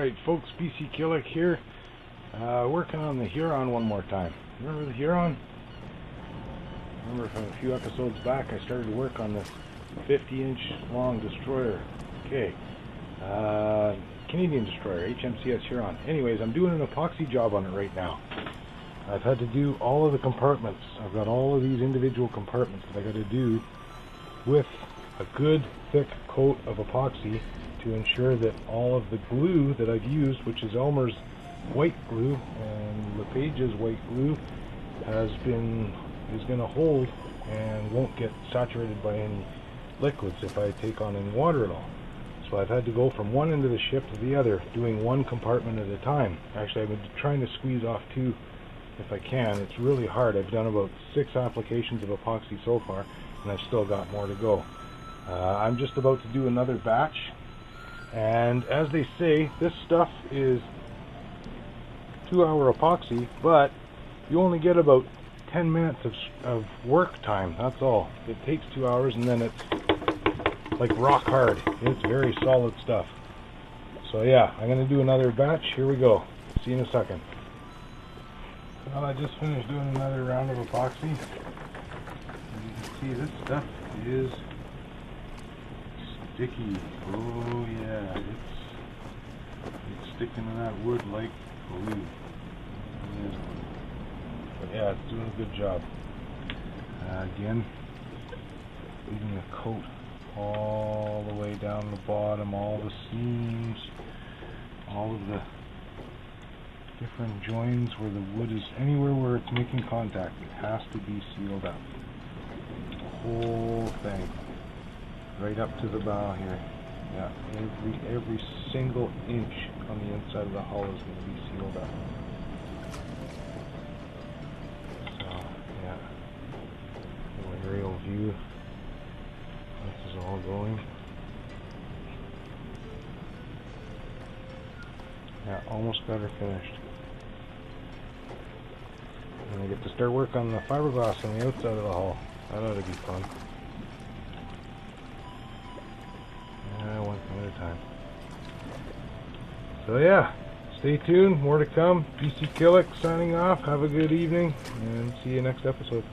Alright folks, bckillick here, working on the Huron one more time. Remember the Huron? Remember from a few episodes back I started to work on this 50-inch long destroyer. Okay, Canadian destroyer, HMCS Huron. Anyways, I'm doing an epoxy job on it right now. I've had to do all of the compartments. I've got all of these individual compartments that I got to do with a good thick coat of epoxy to ensure that all of the glue that I've used, which is Elmer's white glue and LePage's white glue, is going to hold and won't get saturated by any liquids if I take on any water at all. So I've had to go from one end of the ship to the other, doing one compartment at a time. Actually, I've been trying to squeeze off two if I can. It's really hard. I've done about 6 applications of epoxy so far, and I've still got more to go. I'm just about to do another batch, and as they say, this stuff is 2-hour epoxy, but you only get about 10 minutes of work time. That's all. It takes 2 hours, and then it's like rock hard. It's very solid stuff. So yeah, I'm going to do another batch. Here we go. See you in a second. Well, I just finished doing another round of epoxy. As you can see, this stuff is sticky. Oh yeah, it's sticking to that wood like glue. But yeah, it's doing a good job. Again, leaving the coat all the way down the bottom, all the seams, all of the different joins where the wood is, anywhere where it's making contact, it has to be sealed up. The whole thing, right up to the bow here. Yeah, every single inch on the inside of the hull is going to be sealed up. So yeah, little aerial view. This is all going. Yeah, almost got her finished. And I get to start work on the fiberglass on the outside of the hull. That ought to be fun. One thing at a time. So yeah, stay tuned, more to come. bckillick signing off. Have a good evening, and see you next episode.